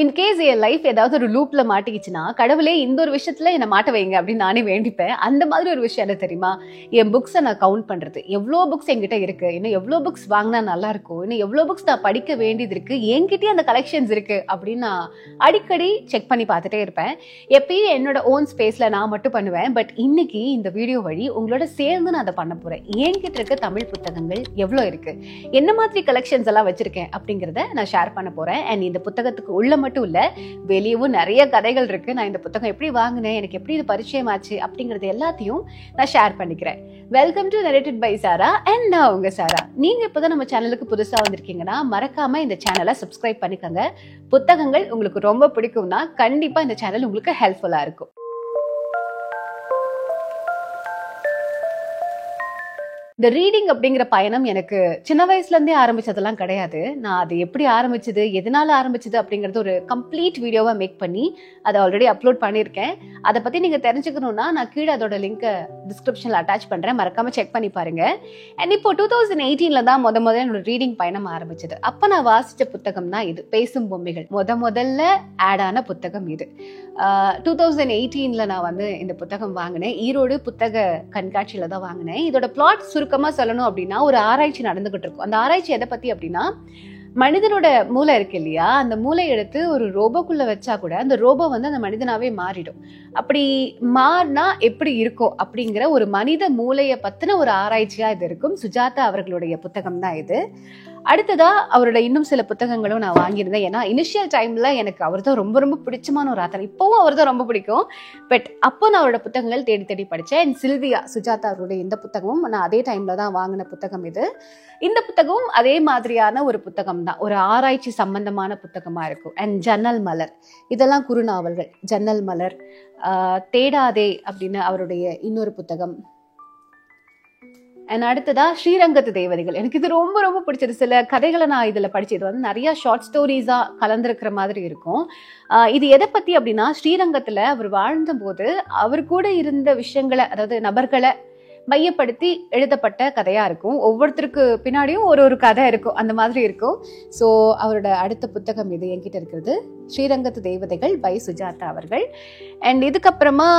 In case என் life ஏதாவது ஒரு லூப்ல மாட்டிக்கிச்சுன்னா, கடவுளே இந்த ஒரு விஷயத்துல என்னை மாட்ட வைங்க அப்படின்னு நானே வேண்டிப்பேன். அந்த மாதிரி ஒரு விஷயம் என்ன தெரியுமா? என் புக்ஸை நான் கவுண்ட் பண்றது. எவ்வளோ புக்ஸ் என்கிட்ட இருக்கு, இன்னும் எவ்வளோ புக்ஸ் வாங்கினா நல்லா இருக்கும், இன்னும் எவ்வளோ புக்ஸ் நான் படிக்க வேண்டியது இருக்கு, என்கிட்டயே அந்த கலெக்ஷன்ஸ் இருக்கு அப்படின்னு நான் அடிக்கடி செக் பண்ணி பார்த்துட்டே இருப்பேன். எப்பயும் என்னோட ஓன் ஸ்பேஸ்ல நான் மட்டும் பண்ணுவேன். பட் இன்னைக்கு இந்த வீடியோ வழி உங்களோட சேர்ந்து நான் அதை பண்ண போறேன். என்கிட்ட இருக்க தமிழ் புத்தகங்கள் எவ்வளோ இருக்கு, என்ன மாதிரி கலெக்ஷன்ஸ் எல்லாம் வச்சிருக்கேன் அப்படிங்கிறத நான் ஷேர் பண்ண போறேன். அண்ட் இந்த புத்தகத்துக்கு உள்ள மட்டும் இல்ல, வெளியவும் நிறைய கதைகள் இருக்கு. நான் இந்த புத்தகம் எப்படி வாங்கினேன், எனக்கு எப்படி இது பரிச்சயம் ஆச்சு அப்படிங்கறது எல்லாத்தையும் நான் ஷேர் பண்ணிக்கிறேன். Welcome to narrated by Sara and நான் உங்க சாரா. நீங்க இப்பதான் நம்ம சேனலுக்கு புதுசா வந்திருக்கீங்கன்னா மறக்காம இந்த சேனலை சப்ஸ்கிரைப் பண்ணிக்கோங்க. புத்தகங்கள் உங்களுக்கு ரொம்ப பிடிக்கும்னா கண்டிப்பா இந்த சேனல் உங்களுக்கு ஹெல்ப்ஃபுல்லா இருக்கும். இந்த ரீடிங் அப்படிங்கிற பயணம் எனக்கு சின்ன வயசுல இருந்தே ஆரம்பிச்சதெல்லாம் கிடையாது. நான் அது எப்படி ஆரம்பிச்சது, எதனால ஆரம்பிச்சது அப்படிங்கறது ஒரு கம்ப்ளீட் வீடியோவா மேக் பண்ணி அதை ஆல்ரெடி அப்லோட் பண்ணியிருக்கேன். அதை பத்தி நீங்க தெரிஞ்சுக்கணும்னா நான் கீழே அதோட லிங்கை டிஸ்கிரிப்ஷன்ல அட்டாச் பண்றேன், மறக்காம செக் பண்ணி பாருங்க. அண்ட் இப்போ 2018 தான் முதல்ல என்னோட ரீடிங் பயணம் ஆரம்பிச்சது. அப்ப நான் வாசிச்ச புத்தகம் தான் இது, பேசும் பொம்மைகள். முதல்ல ஆட் ஆன புத்தகம் இது. 2018 நான் வந்து இந்த புத்தகம் வாங்கினேன். ஈரோடு புத்தக கண்காட்சியில தான் வாங்கினேன். இதோட பிளாட் சுருக்கமா சொல்லணும் அப்படின்னா, ஒரு ஆராய்ச்சி நடந்துகிட்டு இருக்கும். அந்த ஆராய்ச்சி எதை பத்தி அப்படின்னா, மனிதனோட மூளை இருக்கு இல்லையா, அந்த மூளை எடுத்து ஒரு ரோபோக்குள்ள வச்சா கூட அந்த ரோபோ வந்து அந்த மனிதனாவே மாறிடும். அப்படி மாறினா எப்படி இருக்கும் அப்படிங்கிற ஒரு மனித மூளையை பத்தின ஒரு ஆராய்ச்சியா இது இருக்கும். சுஜாதா அவர்களுடைய புத்தகம் தான் இது. அடுத்ததா அவரோட இன்னும் சில புத்தகங்களும் நான் வாங்கியிருந்தேன். ஏன்னா இனிஷியல் டைம்ல எனக்கு அவர் தான் ரொம்ப ரொம்ப பிடிச்சமான ஒரு ஆத்தர். இப்பவும் அவர் தான் ரொம்ப பிடிக்கும். பட் அப்போ நான் அவரோட புத்தகங்கள் தேடி தேடி படித்தேன். அண்ட் சில்வியா, சுஜாதா அவருடைய இந்த புத்தகமும் நான் அதே டைம்ல தான் வாங்கின புத்தகம் இது. இந்த புத்தகமும் அதே மாதிரியான ஒரு புத்தகம் தான், ஒரு ஆராய்ச்சி சம்பந்தமான புத்தகமா இருக்கும். அண்ட் ஜன்னல் மலர், இதெல்லாம் குறுநாவல்கள். ஜன்னல் மலர், தேடாதே அப்படின்னு அவருடைய இன்னொரு புத்தகம். அண்ட் அடுத்ததா ஸ்ரீரங்கத்து தேவதைகள். எனக்கு இது ரொம்ப ரொம்ப பிடிச்சது. சில கதைகளை நான் இதுல படிச்சது வந்து நிறைய ஷார்ட் ஸ்டோரிஸா கலந்துருக்கிற மாதிரி இருக்கும். இது எதை பத்தி அப்படின்னா, ஸ்ரீரங்கத்துல அவர் வாழ்ந்த போது அவர் கூட இருந்த விஷயங்களை, அதாவது நபர்களை மையப்படுத்தி எழுதப்பட்ட கதையா இருக்கும். ஒவ்வொருத்தருக்கு பின்னாடியும் ஒரு ஒரு கதை இருக்கும், அந்த மாதிரி இருக்கும். ஸோ அவரோட அடுத்த புத்தகம் இது என்கிட்ட இருக்கிறது, ஸ்ரீரங்கத்து தேவதைகள் பை சுஜாதா அவர்கள். அண்ட் இதுக்கப்புறமா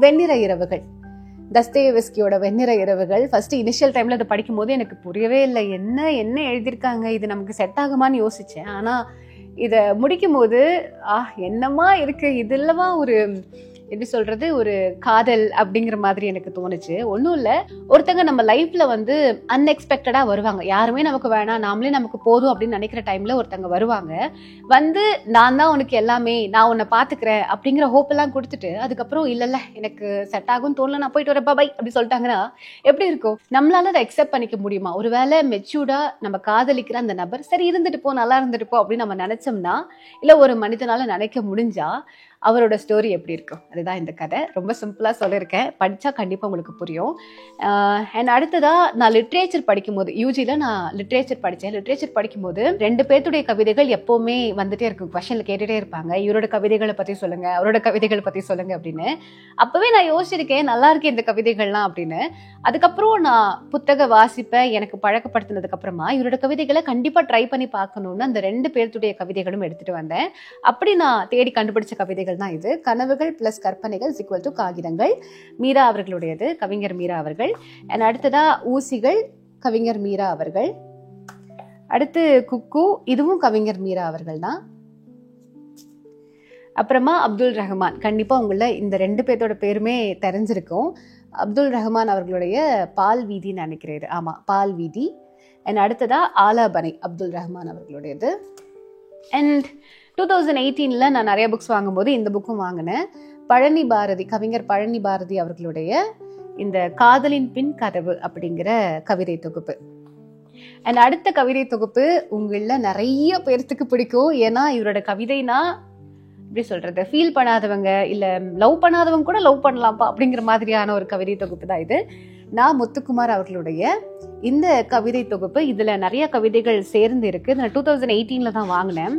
வெண்ணிற இரவுகள், தஸ்தேவஸ்கியோட வெண்ணிற இரவுகள். ஃபர்ஸ்ட் இனிஷியல் டைம்ல அதை படிக்கும் போது எனக்கு புரியவே இல்லை, என்ன எழுதியிருக்காங்க, இது நமக்கு செட் ஆகுமான்னு யோசிச்சேன். ஆனா இதை முடிக்கும் போது என்னமா இருக்கு, இதுலவா ஒரு எப்படி சொல்றது, ஒரு காதல் அப்படிங்கிற மாதிரி எனக்கு தோணுச்சு. ஒன்றும் இல்லை, ஒருத்தங்க நம்ம லைஃப்ல வந்து அன்எக்ஸ்பெக்டடா வருவாங்க. யாருமே நமக்கு வேணாம், நாமளே நமக்கு போதும் அப்படின்னு நினைக்கிற டைம்ல ஒருத்தங்க வருவாங்க. வந்து நான் தான் உனக்கு எல்லாமே, நான் உன்னை பாத்துக்கிறேன் அப்படிங்கிற ஹோப் எல்லாம் கொடுத்துட்டு அதுக்கப்புறம் இல்ல எனக்கு செட் ஆகும் தோணல, நான் போயிட்டு வரேன் பை அப்படி சொல்லிட்டாங்கன்னா எப்படி இருக்கும்? நம்மளால அதை அக்செப்ட் பண்ணிக்க முடியுமா? ஒருவேளை மெச்சூர்டா நம்ம காதலிக்கிற அந்த நபர் சரி இருந்துட்டு போ, நல்லா இருந்துட்டு போ அப்படின்னு நம்ம நினைச்சோம்னா, இல்ல ஒரு மனிதனால நினைக்க முடிஞ்சா அவரோட ஸ்டோரி எப்படி இருக்கும்? அதுதான் இந்த கதை. ரொம்ப சிம்பிளா சொல்லியிருக்கேன், படிச்சா கண்டிப்பா உங்களுக்கு புரியும். அண்ட் அடுத்ததா நான் லிட்ரேச்சர் படிக்கும்போது, யூஜில நான் லிட்ரேச்சர் படித்தேன். லிட்ரேச்சர் படிக்கும்போது 2 பேர்த்துடைய கவிதைகள் எப்பவுமே வந்துட்டே இருக்கும், கொஸ்டின்ல கேட்டுட்டே இருப்பாங்க. இவரோட கவிதைகளை பத்தி சொல்லுங்க, அவரோட கவிதைகளை பத்தி சொல்லுங்க அப்படின்னு. அப்பவே நான் யோசிச்சிருக்கேன், நல்லா இருக்கேன் இந்த கவிதைகள்லாம் அப்படின்னு. அதுக்கப்புறம் நான் புத்தக வாசிப்பேன், எனக்கு பழக்கப்படுத்தினதுக்கு அப்புறமா இவரோட கவிதைகளை கண்டிப்பா ட்ரை பண்ணி பார்க்கணும்னு அந்த 2 பேர்த்துடைய கவிதைகளும் எடுத்துட்டு வந்தேன். அப்படி நான் தேடி கண்டுபிடிச்ச கவிதைகள் தான் இது. கனவுகள் பிளஸ் கற்பனைகள் ஈக்குவல் டு காகிதங்கள், மீரா அவர்களுடையது, கவிஞர் மீரா அவர்கள். அண்ட் அடுத்ததா ஊசிகள், கவிஞர் மீரா அவர்கள். அடுத்து குக்கு, இதுவும் கவிஞர் மீரா அவர்கள் தான். அப்புறமா அப்துல் ரஹ்மான், கண்டிப்பா உங்கள இந்த 2 பேர்த்தோட பேருமே தெரிஞ்சிருக்கும். அப்துல் ரஹ்மான் அவர்களுடைய பால் வீதின்னு நினைக்கிறேன், ஆமா பால் வீதி. அண்ட் அடுத்ததா ஆலாபனை, அப்துல் ரஹ்மான் அவர்களுடையது. அண்ட் 2018 நான் நிறைய புக்ஸ் வாங்கும்போது இந்த புக்கும் வாங்கினேன். பழனி பாரதி, கவிஞர் பழனி பாரதி அவர்களுடைய இந்த காதலின் பின் கதவு அப்படிங்கிற கவிதை தொகுப்பு. அண்ட் அடுத்த கவிதை தொகுப்பு உங்கள நிறைய பேர்த்துக்கு பிடிக்கும். ஏன்னா இவரோட கவிதைனா எப்படி சொல்றது, ஃபீல் பண்ணாதவங்க இல்ல லவ் பண்ணாதவங்க கூட லவ் பண்ணலாம்ப்பா அப்படிங்கிற மாதிரியான ஒரு கவிதை தொகுப்பு தான் இது. நான் முத்துக்குமார் அவர்களுடைய இந்த கவிதை தொகுப்பு. இதுல நிறைய கவிதைகள் சேர்ந்து இருக்கு. நான் 2018 தான் வாங்கினேன்.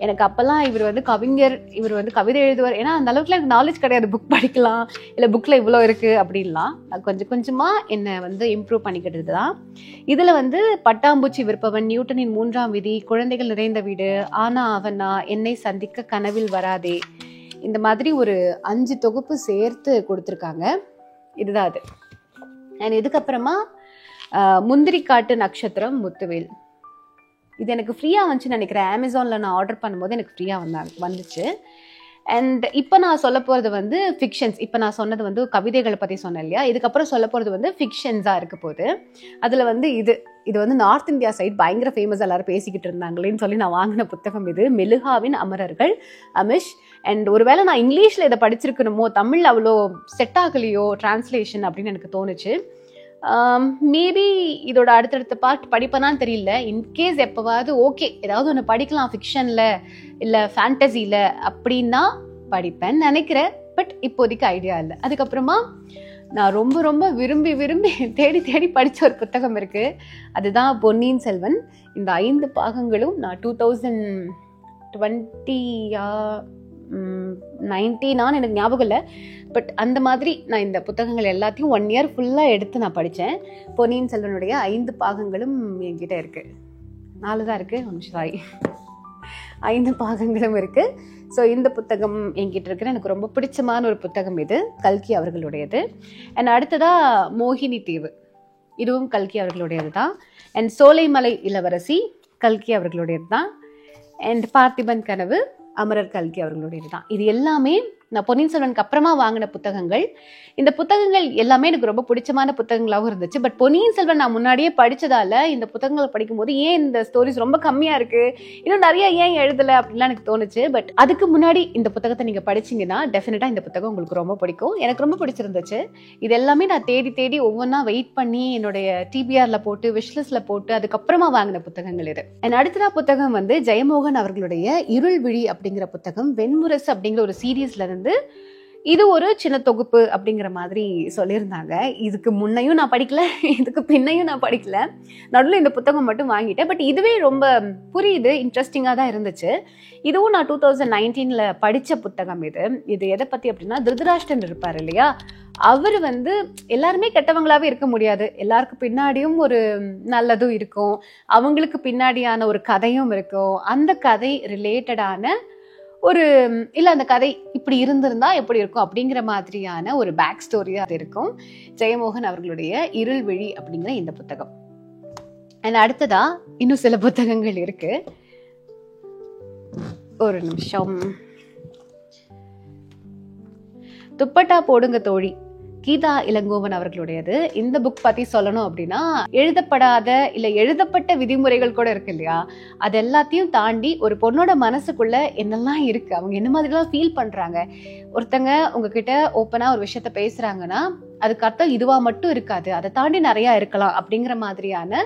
எனக்கு அப்பெல்லாம் இவர் வந்து கவிஞர், இவர் வந்து கவிதை எழுதுவார், ஏன்னா அந்த அளவுக்கு எனக்கு நாலேஜ் கிடையாது. புக் படிக்கலாம், இல்லை புக்ல இவ்வளோ இருக்கு அப்படின்லாம். அது கொஞ்சம் கொஞ்சமா என்னை வந்து இம்ப்ரூவ் பண்ணிக்கிட்டு தான். இதுல வந்து பட்டாம்பூச்சி விற்பவன், நியூட்டனின் 3ஆம் விதி, குழந்தைகள் நிறைந்த வீடு, ஆனா அவனா, என்னை சந்திக்க கனவில் வராதே, இந்த மாதிரி ஒரு 5 தொகுப்பு சேர்த்து கொடுத்துருக்காங்க. இதுதான் அது. அண்ட் இதுக்கப்புறமா முந்திரி காட்டு நட்சத்திரம் முத்துவேல். இது எனக்கு ஃப்ரீயாக வந்துச்சுன்னு நினைக்கிறேன். அமேசானில் நான் ஆர்டர் பண்ணும்போது எனக்கு ஃப்ரீயாக வந்துச்சு. அண்ட் இப்போ நான் சொல்ல போகிறது வந்து ஃபிக்ஷன்ஸ். இப்போ நான் சொன்னது வந்து கவிதைகளை பற்றி சொன்னேன் இல்லையா, இதுக்கப்புறம் சொல்ல போகிறது வந்து ஃபிக்ஷன்ஸாக இருக்க போகுது. அதில் வந்து இது வந்து நார்த் இந்தியா சைட் பயங்கர ஃபேமஸ், எல்லாரும் பேசிக்கிட்டு இருந்தாங்களேன்னு சொல்லி நான் வாங்கின புத்தகம் இது. மெலுகாவின் அமரர்கள், அமிஷ். அண்ட் ஒருவேளை நான் இங்கிலீஷில் இதை படிச்சிருக்கணுமோ, தமிழ் அவ்வளோ செட் ஆகலையோ டிரான்ஸ்லேஷன் அப்படின்னு எனக்கு தோணுச்சு. மேபி இதோட அடுத்தடுத்த பார்ட் படிப்பேனான்னு தெரியல. இன்கேஸ் எப்போவாவது ஓகே ஏதாவது ஒன்று படிக்கலாம் ஃபிக்ஷனில் இல்லை ஃபேண்டசியில் அப்படின்னா படிப்பேன்னு நினைக்கிறேன். பட் இப்போதைக்கு ஐடியா இல்லை. அதுக்கப்புறமா நான் ரொம்ப ரொம்ப விரும்பி விரும்பி தேடி தேடி படித்த ஒரு புத்தகம் இருக்குது. அதுதான் பொன்னியின் செல்வன். இந்த 5 பாகங்களும் நான் 2019 எனக்கு ஞாபகம் இல்லை. பட் அந்த மாதிரி நான் இந்த புத்தகங்கள் எல்லாத்தையும் 1 year ஃபுல்லாக எடுத்து நான் படித்தேன். பொன்னியின் செல்வனுடைய 5 பாகங்களும் என்கிட்ட இருக்குது. 4 தான் இருக்குது, சாரி, 5 பாகங்களும் இருக்குது. ஸோ இந்த புத்தகம் என்கிட்ட இருக்கிற எனக்கு ரொம்ப பிடிச்சமான ஒரு புத்தகம் இது, கல்கி அவர்களுடையது. அண்ட் அடுத்ததாக மோகினி தீவு, இதுவும் கல்கி அவர்களுடையது தான். அண்ட் சோலைமலை இளவரசி கல்கி அவர்களுடையது தான். அண்ட் பார்த்திபன் கனவு அமரர் கல்கி அவர்களுடையது தான். இது எல்லாமே நான் பொன்னியின் செல்வனுக்கு அப்புறமா வாங்கின புத்தகங்கள். இந்த புத்தகங்கள் எல்லாமே எனக்கு ரொம்ப பிடிச்சமான புத்தகங்களாகவும் இருந்துச்சு. பட் பொன்னியின் செல்வன் நான் முன்னாடியே படித்ததால இந்த புத்தகங்களை படிக்கும்போது ஏன் இந்த ஸ்டோரிஸ் ரொம்ப கம்மியாக இருக்குது, இன்னும் நிறைய ஏன் எழுதலை அப்படின்லாம் எனக்கு தோணுச்சு. பட் அதுக்கு முன்னாடி இந்த புத்தகத்தை நீங்கள் படிச்சிங்கன்னா டெஃபினட்டாக இந்த புத்தகம் உங்களுக்கு ரொம்ப பிடிக்கும். எனக்கு ரொம்ப பிடிச்சிருந்துச்சு. இது எல்லாமே நான் தேடி தேடி ஒவ்வொன்றா வெயிட் பண்ணி என்னுடைய டிபிஆரில் போட்டு விஷ்லிஸ்டில் போட்டு அதுக்கப்புறமா வாங்கின புத்தகங்கள் இது. என் அடுத்த புத்தகம் வந்து ஜெயமோகன் அவர்களுடைய இருள் விழி அப்படிங்கிற புத்தகம். வெண்முரசு அப்படிங்கிற ஒரு சீரீஸ்ல இருந்து இது ஒரு சின்ன தொகுப்பு அப்படிங்கிற மாதிரி சொல்லியிருந்தாங்க. இதுக்கு முன்னையும் நான் படிக்கல, இதுக்கு பின்னையும் நான் படிக்கல, நடுவில் இந்த புத்தகம் மட்டும் வாங்கிட்டேன். பட் இதுவே ரொம்ப புரியுது, இன்ட்ரெஸ்டிங்காக தான் இருந்துச்சு. இதுவும் நான் 2019 படித்த புத்தகம். இது எதை பற்றி அப்படின்னா, திருதராஷ்டிரன் இருப்பார் இல்லையா, அவர் வந்து எல்லாருமே கெட்டவங்களாவே இருக்க முடியாது, எல்லாருக்கும் பின்னாடியும் ஒரு நல்லதும் இருக்கும், அவங்களுக்கு பின்னாடியான ஒரு கதையும் இருக்கும். அந்த கதை ரிலேட்டடான ஒரு இல்லை அந்த கதை இப்படி இருந்திருந்தா எப்படி இருக்கும் அப்படிங்கிற மாதிரியான ஒரு பேக் ஸ்டோரியாக அது இருக்கும். ஜெயமோகன் அவர்களுடைய இருள் விழி அப்படிங்கிற இந்த புத்தகம். அண்ட் அடுத்ததா இன்னும் சில புத்தகங்கள் இருக்கு. ஒரு நிமிஷம். துப்பட்டா போடுங்க தோழி, கீதா இளங்கோவன் அவர்களுடையது. இந்த புக் பத்தி சொல்லணும் அப்படின்னா, எழுதப்படாத இல்ல எழுதப்பட்ட விதிமுறைகள் கூட இருக்கு இல்லையா, அது எல்லாத்தையும் தாண்டி ஒரு பொண்ணோட மனசுக்குள்ள என்னெல்லாம் இருக்கு, அவங்க என்ன மாதிரிலாம் ஃபீல் பண்றாங்க, ஒருத்தங்க உங்ககிட்ட ஓப்பனா ஒரு விஷயத்த பேசுறாங்கன்னா அதுக்கு அர்த்தம் இதுவா மட்டும் இருக்காது, அதை தாண்டி நிறைய இருக்கலாம் அப்படிங்கிற மாதிரியான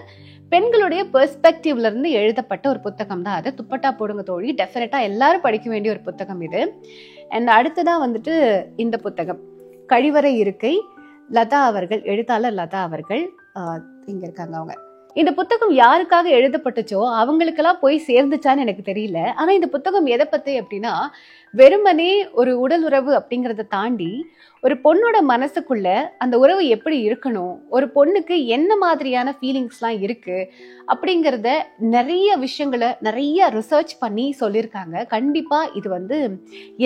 பெண்களுடைய பெர்ஸ்பெக்டிவ்ல இருந்து எழுதப்பட்ட ஒரு புத்தகம் தான் அது. துப்பட்டா போடுங்க தோழி டெஃபினட்டா எல்லாரும் படிக்க வேண்டிய ஒரு புத்தகம் இது. அண்ட் அடுத்ததான் வந்துட்டு இந்த புத்தகம் கழிவறை இருக்கை, லதா அவர்கள், எழுத்தாளர் லதா அவர்கள் இங்க இருக்காங்க. அவங்க இந்த புத்தகம் யாருக்காக எழுதப்பட்டுச்சோ அவங்களுக்கெல்லாம் போய் சேர்ந்துச்சான்னு எனக்கு தெரியல. ஆனா இந்த புத்தகம் எதை பத்தி அப்படின்னா, வெறுமனே ஒரு உடல் உறவு அப்படிங்கிறத தாண்டி ஒரு பொண்ணோட மனசுக்குள்ள அந்த உறவு எப்படி இருக்கணும், ஒரு பொண்ணுக்கு என்ன மாதிரியான ஃபீலிங்ஸ்லாம் இருக்கு அப்படிங்கிறத நிறைய விஷயங்களை நிறைய ரிசர்ச் பண்ணி சொல்லியிருக்காங்க. கண்டிப்பா இது வந்து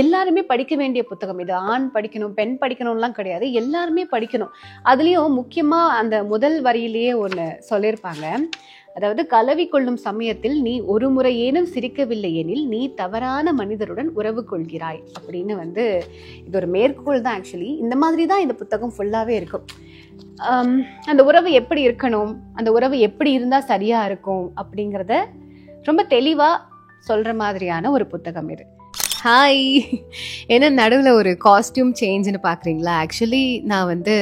எல்லாருமே படிக்க வேண்டிய புத்தகம். இது ஆண் படிக்கணும் பெண் படிக்கணும்லாம் கிடையாது, எல்லாருமே படிக்கணும். அதுலயும் முக்கியமா அந்த முதல் வரியிலேயே ஒன்று சொல்லியிருப்பாங்க, அதாவது கலவி கொள்ளும் சமயத்தில் நீ ஒரு முறையேனும் சிரிக்கவில்லை எனில் நீ தவறான மனிதருடன் உறவு கொள்கிறாய் அப்படின்னு வந்து இது ஒரு மேற்கோள் தான். ஆக்சுவலி இந்த மாதிரி தான் இந்த புத்தகம் ஃபுல்லாவே இருக்கும். அந்த உறவு எப்படி இருக்கணும், அந்த உறவு எப்படி இருந்தா சரியா இருக்கும் அப்படிங்கிறத ரொம்ப தெளிவா சொல்ற மாதிரியான ஒரு புத்தகம் இது. ஹாய். என்ன நடுவில் ஒரு காஸ்டியூம் சேஞ்சுன்னு பார்க்குறீங்களா? ஆக்சுவலி நான் வந்து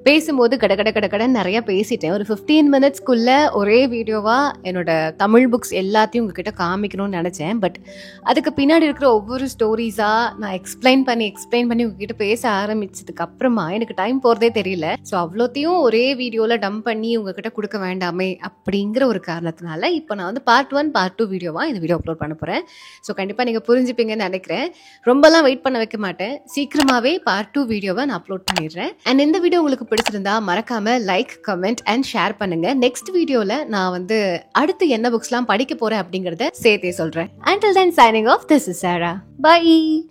பேசும்போது கடகடன்னு நிறையா பேசிட்டேன். ஒரு 15 மினிட்ஸ்க்குள்ளே ஒரே வீடியோவாக என்னோட தமிழ் புக்ஸ் எல்லாத்தையும் உங்ககிட்ட காமிக்கணும்னு நினச்சேன். பட் அதுக்கு பின்னாடி இருக்கிற ஒவ்வொரு ஸ்டோரிஸாக நான் எக்ஸ்பிளைன் பண்ணி உங்ககிட்ட பேச ஆரம்பிச்சதுக்கு அப்புறமா எனக்கு டைம் போகிறதே தெரியல. ஸோ அவ்வளோத்தையும் ஒரே வீடியோவில் டம்ப் பண்ணி உங்ககிட்ட கொடுக்க வேண்டாமே அப்படிங்கிற ஒரு காரணத்தினால இப்போ நான் வந்து பார்ட் 1 பார்ட் 2 வீடியோவாக இந்த வீடியோ அப்லோட் பண்ண போகிறேன். ஸோ கண்டிப்பாக நீங்கள் புரிஞ்சுப்பீங்கன்னு நினைக்கிறேன். ரொம்பலாம் வெயிட் பண்ண வைக்க மாட்டேன். சீக்கிரமாகவே பார்ட் 2 வீடியோவை நான் அப்லோட் பண்ணிடுறேன். அண்ட் இந்த வீடியோ உங்களுக்கு பிடிச்சிருந்தா மறக்காம லைக், கமெண்ட் அண்ட் ஷேர் பண்ணுங்க. நெக்ஸ்ட் வீடியோல நான் வந்து அடுத்து என்ன புக்ஸ்லாம் படிக்க போறேன் அப்படிங்கறத சேர்த்தே சொல்றேன். Until then, signing off. This is Sarah. Bye.